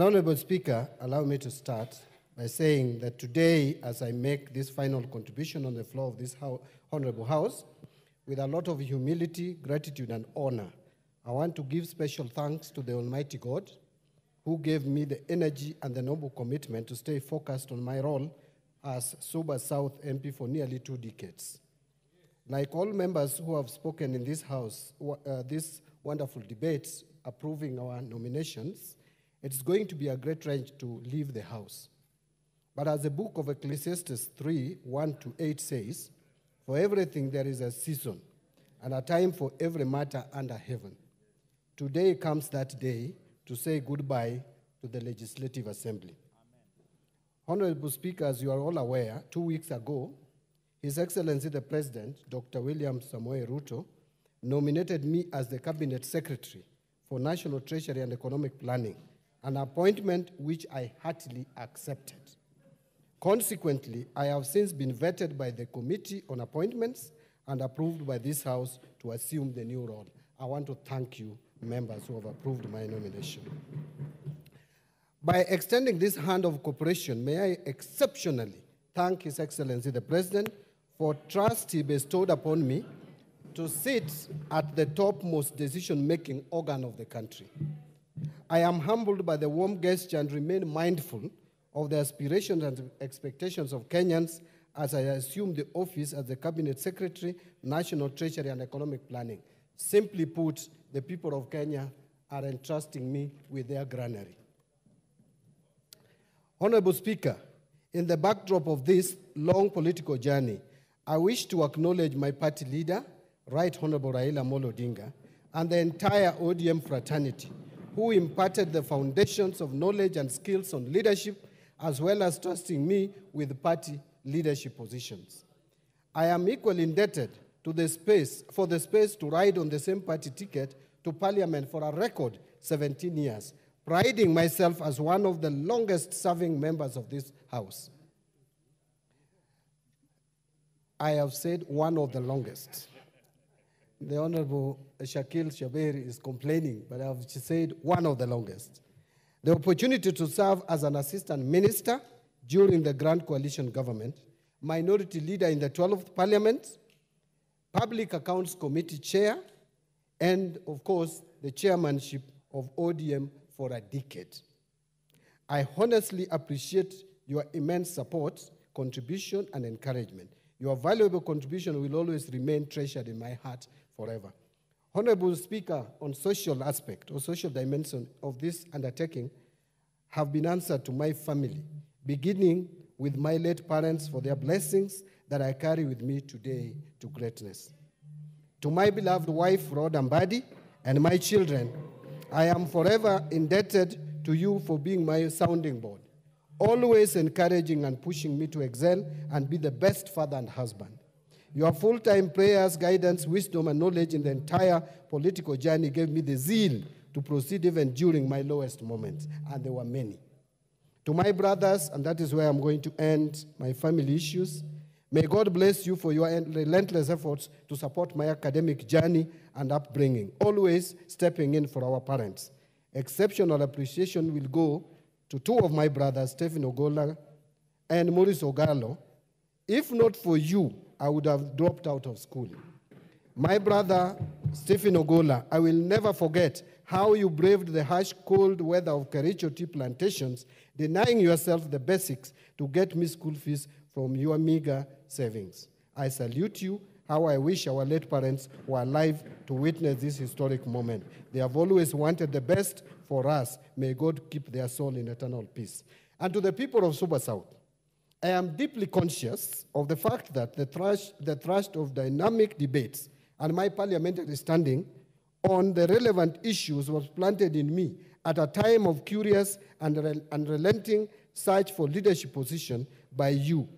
Honorable Speaker, allow me to start by saying that today, as I make this final contribution on the floor of this Honorable House, with a lot of humility, gratitude, and honor, I want to give special thanks to the Almighty God, who gave me the energy and the noble commitment to stay focused on my role as Suba South MP for nearly 2 decades. Like all members who have spoken in this House, these wonderful debates approving our nominations, it's going to be a great wrench to leave the House. But as the book of Ecclesiastes 3:1-8 says, for everything there is a season and a time for every matter under heaven. Today comes that day to say goodbye to the Legislative Assembly. Amen. Honorable Speaker, as you are all aware, 2 weeks ago, His Excellency the President, Dr. William Samoei Ruto, nominated me as the Cabinet Secretary for National Treasury and Economic Planning, an appointment which I heartily accepted. Consequently, I have since been vetted by the Committee on Appointments and approved by this House to assume the new role. I want to thank you, members who have approved my nomination. By extending this hand of cooperation, may I exceptionally thank His Excellency the President for trust he bestowed upon me to sit at the topmost decision-making organ of the country. I am humbled by the warm gesture and remain mindful of the aspirations and expectations of Kenyans as I assume the office as the Cabinet Secretary, National Treasury and Economic Planning. Simply put, the people of Kenya are entrusting me with their granary. Honorable Speaker, in the backdrop of this long political journey, I wish to acknowledge my party leader, Right Honorable Raila Amolo Odinga, and the entire ODM fraternity, who imparted the foundations of knowledge and skills on leadership, as well as trusting me with party leadership positions. I am equally indebted to for the space to ride on the same party ticket to Parliament for a record 17 years, priding myself as one of the longest-serving members of this House. I have said one of the longest. The Honorable Shakil Shaberi is complaining, but I have said one of the longest. The opportunity to serve as an assistant minister during the Grand Coalition government, minority leader in the 12th Parliament, Public Accounts Committee chair, and, of course, the chairmanship of ODM for a decade. I honestly appreciate your immense support, contribution, and encouragement. Your valuable contribution will always remain treasured in my heart forever. Honorable Speaker, on social aspect or social dimension of this undertaking have been answered to my family, beginning with my late parents for their blessings that I carry with me today to greatness. To my beloved wife, Rhoda Mbadi, and my children, I am forever indebted to you for being my sounding board, always encouraging and pushing me to excel and be the best father and husband. Your full-time prayers, guidance, wisdom, and knowledge in the entire political journey gave me the zeal to proceed even during my lowest moments, and there were many. To my brothers, and that is where I'm going to end my family issues, may God bless you for your relentless efforts to support my academic journey and upbringing, always stepping in for our parents. Exceptional appreciation will go to 2 of my brothers, Stephen Ogola and Maurice Ogalo. If not for you, I would have dropped out of school. My brother, Stephen Ogola, I will never forget how you braved the harsh, cold weather of Kericho tea plantations, denying yourself the basics to get me school fees from your meager savings. I salute you. How I wish our late parents were alive to witness this historic moment. They have always wanted the best for us. May God keep their soul in eternal peace. And to the people of Suba South, I am deeply conscious of the fact that the thrust of dynamic debates and my parliamentary standing on the relevant issues was planted in me at a time of curious and unrelenting search for leadership position by you,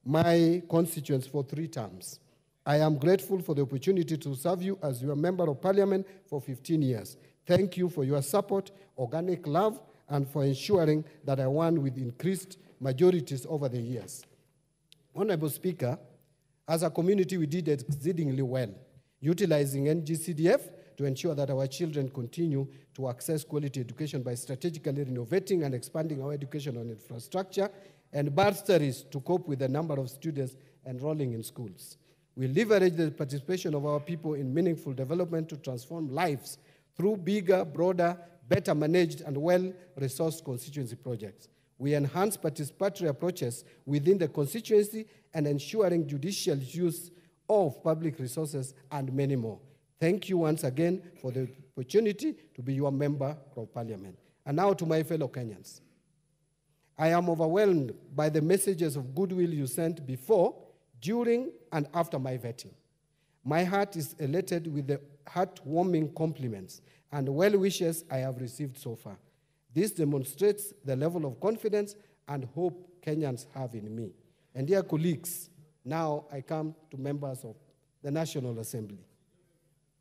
my constituents, for 3 terms. I am grateful for the opportunity to serve you as your member of parliament for 15 years. Thank you for your support, organic love, and for ensuring that I won with increased majorities over the years. Honorable Speaker, as a community, we did exceedingly well, utilizing NGCDF to ensure that our children continue to access quality education by strategically renovating and expanding our educational infrastructure and bursaries to cope with the number of students enrolling in schools. We leverage the participation of our people in meaningful development to transform lives through bigger, broader, better managed and well-resourced constituency projects. We enhance participatory approaches within the constituency and ensuring judicial use of public resources and many more. Thank you once again for the opportunity to be your member of parliament. And now to my fellow Kenyans. I am overwhelmed by the messages of goodwill you sent before, during, and after my vetting. My heart is elated with the heartwarming compliments and well wishes I have received so far. This demonstrates the level of confidence and hope Kenyans have in me. And dear colleagues, now I come to members of the National Assembly.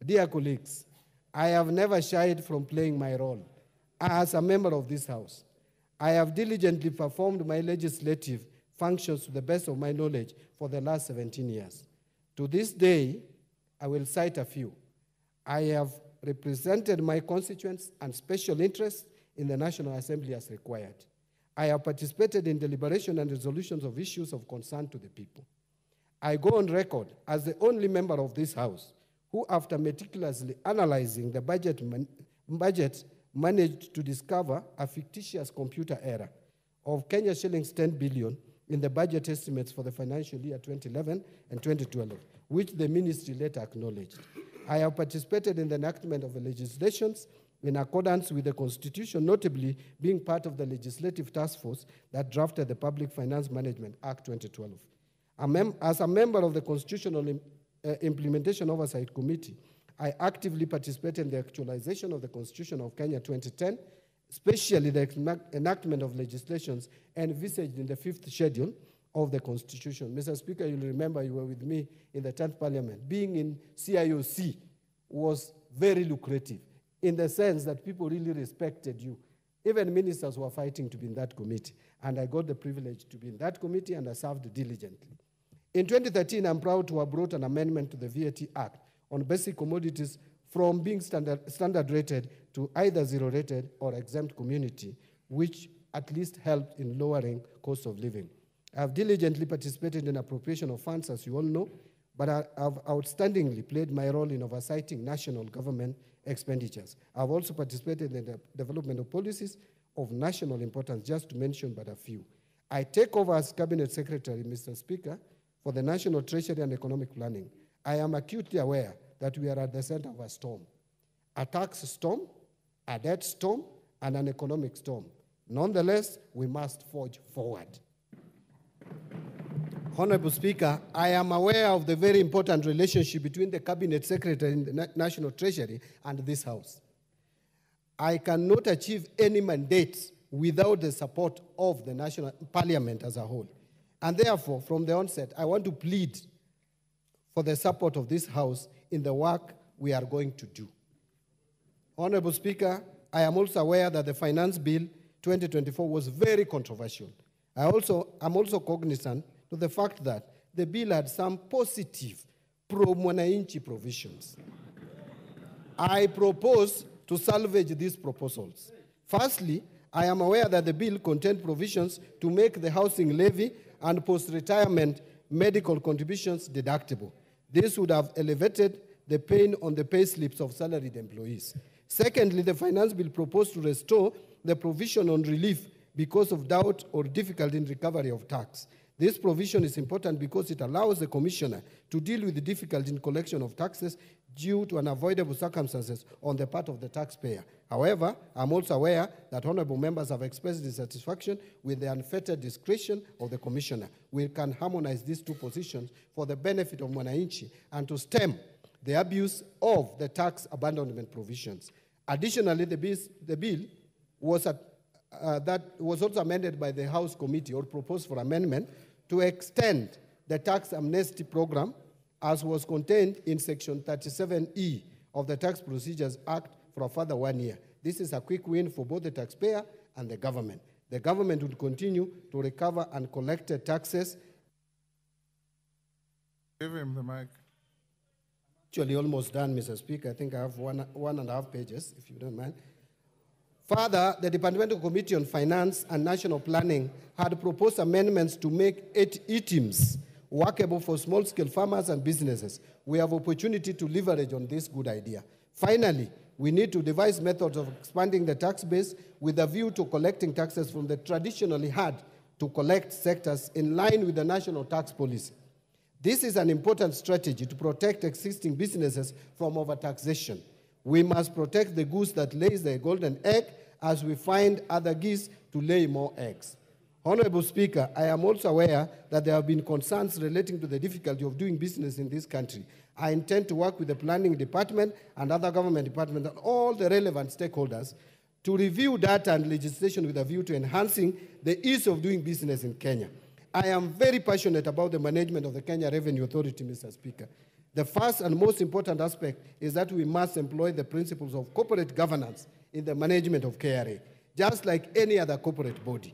Dear colleagues, I have never shied from playing my role as a member of this House. I have diligently performed my legislative functions to the best of my knowledge for the last 17 years. To this day, I will cite a few. I have represented my constituents and special interests in the National Assembly as required. I have participated in deliberation and resolutions of issues of concern to the people. I go on record as the only member of this House who, after meticulously analyzing the budget managed to discover a fictitious computer error of Kenya shillings 10 billion in the budget estimates for the financial year 2011 and 2012, which the ministry later acknowledged. I have participated in the enactment of the legislations in accordance with the Constitution, notably being part of the legislative task force that drafted the Public Finance Management Act 2012. As a member of the Constitutional Implementation Oversight Committee, I actively participated in the actualization of the Constitution of Kenya 2010, especially the enactment of legislations envisaged in the 5th schedule of the Constitution. Mr. Speaker, you'll remember you were with me in the 10th Parliament. Being in CIOC was very lucrative in the sense that people really respected you. Even ministers were fighting to be in that committee, and I got the privilege to be in that committee, and I served diligently. In 2013, I'm proud to have brought an amendment to the VAT Act on basic commodities from being standard rated to either zero rated or exempt community, which at least helped in lowering cost of living. I have diligently participated in appropriation of funds, as you all know, but I have outstandingly played my role in oversighting national government expenditures. I've also participated in the development of policies of national importance, just to mention but a few. I take over as Cabinet Secretary, Mr. Speaker, for the National Treasury and Economic Planning. I am acutely aware that we are at the center of a storm, a tax storm, a debt storm, and an economic storm. Nonetheless, we must forge forward. Honorable Speaker, I am aware of the very important relationship between the Cabinet Secretary and the National Treasury and this House. I cannot achieve any mandate without the support of the National Parliament as a whole. And therefore, from the onset, I want to plead for the support of this House in the work we are going to do. Honorable Speaker, I am also aware that the Finance Bill 2024 was very controversial. I'm also cognizant to the fact that the bill had some positive pro-mwananchi provisions. I propose to salvage these proposals. Firstly, I am aware that the bill contained provisions to make the housing levy and post-retirement medical contributions deductible. This would have elevated the pain on the pay slips of salaried employees. Secondly, the finance bill proposed to restore the provision on relief because of doubt or difficulty in recovery of tax. This provision is important because it allows the commissioner to deal with the difficulty in collection of taxes due to unavoidable circumstances on the part of the taxpayer. However, I'm also aware that honorable members have expressed dissatisfaction with the unfettered discretion of the commissioner. We can harmonize these two positions for the benefit of mwananchi and to stem the abuse of the tax abandonment provisions. Additionally, the bill was that was also amended by the House Committee, or proposed for amendment, to extend the tax amnesty program as was contained in Section 37E of the Tax Procedures Act for a further 1 year. This is a quick win for both the taxpayer and the government. The government would continue to recover uncollected taxes. Give him the mic. Actually, almost done, Mr. Speaker. I think I have one and a half pages, if you don't mind. Further, the Departmental Committee on Finance and National Planning had proposed amendments to make ETIMs workable for small-scale farmers and businesses. We have opportunity to leverage on this good idea. Finally, we need to devise methods of expanding the tax base with a view to collecting taxes from the traditionally hard-to-collect sectors in line with the national tax policy. This is an important strategy to protect existing businesses from overtaxation. We must protect the goose that lays the golden egg as we find other geese to lay more eggs. Honorable Speaker, I am also aware that there have been concerns relating to the difficulty of doing business in this country. I intend to work with the Planning Department and other government departments and all the relevant stakeholders to review data and legislation with a view to enhancing the ease of doing business in Kenya. I am very passionate about the management of the Kenya Revenue Authority, Mr. Speaker. The first and most important aspect is that we must employ the principles of corporate governance in the management of KRA, just like any other corporate body.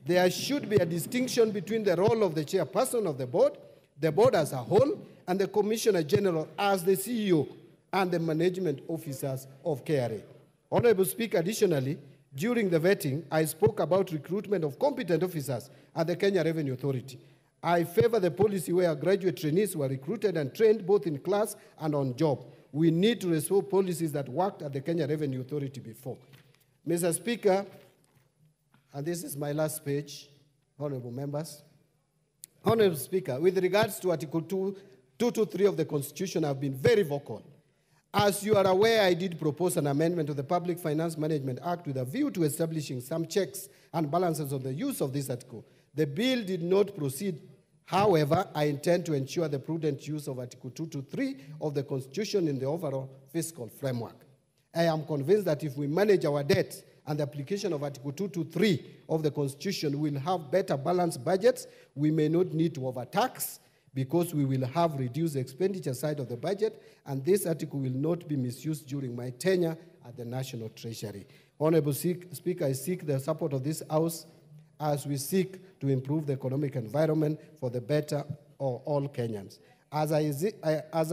There should be a distinction between the role of the chairperson of the board as a whole, and the Commissioner General as the CEO and the management officers of KRA. Honorable Speaker, additionally, during the vetting, I spoke about recruitment of competent officers at the Kenya Revenue Authority. I favor the policy where graduate trainees were recruited and trained both in class and on job. We need to restore policies that worked at the Kenya Revenue Authority before. Mr. Speaker, and this is my last page, honorable members. Honorable Speaker, with regards to Article 223 of the Constitution, I've been very vocal. As you are aware, I did propose an amendment to the Public Finance Management Act with a view to establishing some checks and balances on the use of this article. The bill did not proceed. However, I intend to ensure the prudent use of Article 223 of the Constitution in the overall fiscal framework. I am convinced that if we manage our debt and the application of Article 223 of the Constitution, we will have better balanced budgets. We may not need to overtax, because we will have reduced the expenditure side of the budget, and this article will not be misused during my tenure at the National Treasury. Honorable Speaker, I seek the support of this House as we seek to improve the economic environment for the better of all Kenyans. As I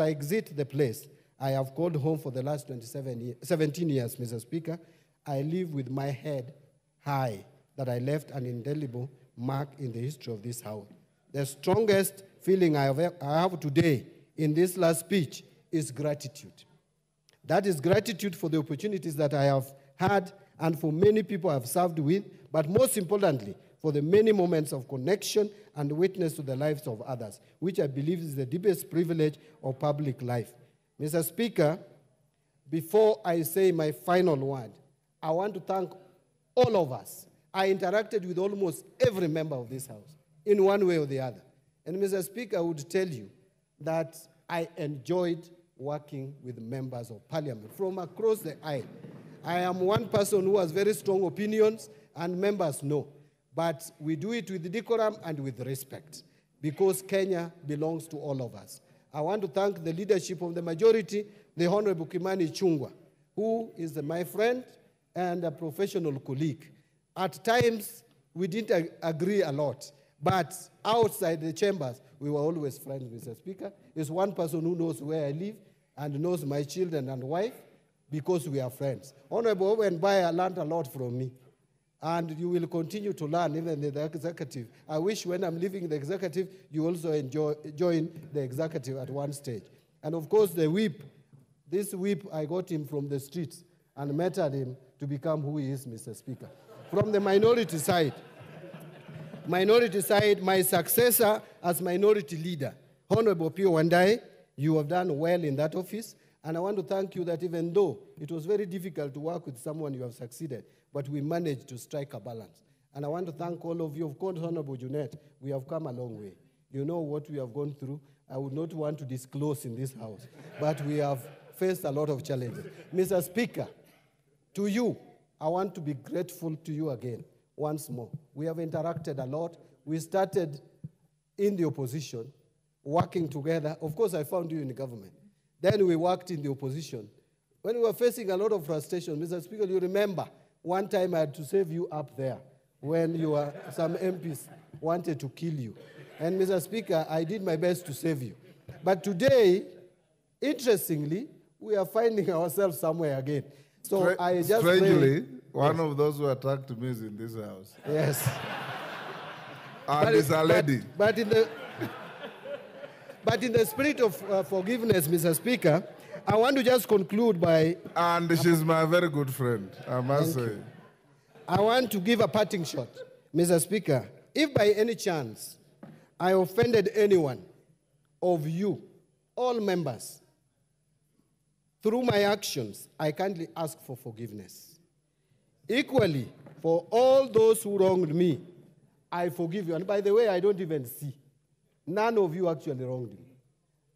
exit the place I have called home for the last 17 years, Mr. Speaker, I live with my head high that I left an indelible mark in the history of this House. The strongest feeling I have today in this last speech is gratitude. That is gratitude for the opportunities that I have had and for many people I have served with, but most importantly, for the many moments of connection and witness to the lives of others, which I believe is the deepest privilege of public life. Mr. Speaker, before I say my final word, I want to thank all of us. I interacted with almost every member of this House in one way or the other. And Mr. Speaker, I would tell you that I enjoyed working with members of Parliament from across the aisle. I am one person who has very strong opinions, and members know. But we do it with decorum and with respect, because Kenya belongs to all of us. I want to thank the leadership of the majority, the Honorable Kimani Ichung'wah, who is my friend and a professional colleague. At times, we didn't agree a lot. But outside the chambers, we were always friends, Mr. Speaker. He's one person who knows where I live and knows my children and wife because we are friends. Honorable Mbadi learned a lot from me. And you will continue to learn even in the executive. I wish when I'm leaving the executive, you also join the executive at one stage. And of course, the whip, this whip, I got him from the streets and mentored him to become who he is, Mr. Speaker. From the minority side, my successor as minority leader, Honorable Pio Wandai, you have done well in that office. And I want to thank you that even though it was very difficult to work with someone, you have succeeded, but we managed to strike a balance. And I want to thank all of you. Of course, Honorable Junet, we have come a long way. You know what we have gone through. I would not want to disclose in this House, but we have faced a lot of challenges. Mr. Speaker, to you, I want to be grateful to you again. Once more, we have interacted a lot. We started in the opposition, working together. Of course, I found you in the government. Then we worked in the opposition. When we were facing a lot of frustration, Mr. Speaker, you remember one time I had to save you up there when some MPs wanted to kill you. And Mr. Speaker, I did my best to save you. But today, Interestingly, we are finding ourselves somewhere again. So I just strangely, one of those who attacked me is in this house. Yes. And it's a lady. But in the spirit of forgiveness, Mr. Speaker, I want to just conclude by... And she's my very good friend, I must say. I want to give a parting shot. Mr. Speaker, if by any chance I offended anyone of you, all members, through my actions, I kindly ask for forgiveness. Equally, for all those who wronged me, I forgive you. And by the way, I don't even see. None of you actually wronged me.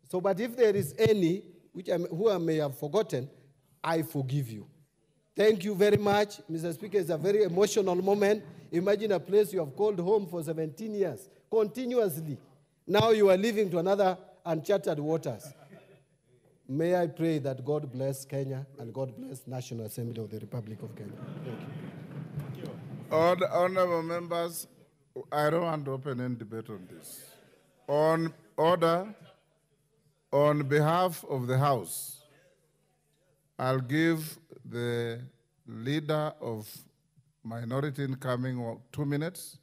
So, but if there is any who I may have forgotten, I forgive you. Thank you very much. Mr. Speaker, it's a very emotional moment. Imagine a place you have called home for 17 years, continuously. Now you are leaving to another uncharted waters. May I pray that God bless Kenya and God bless National Assembly of the Republic of Kenya. Thank you. Honorable members, I don't want to open any debate on this. On order, on behalf of the House, I'll give the leader of minority incoming 2 minutes.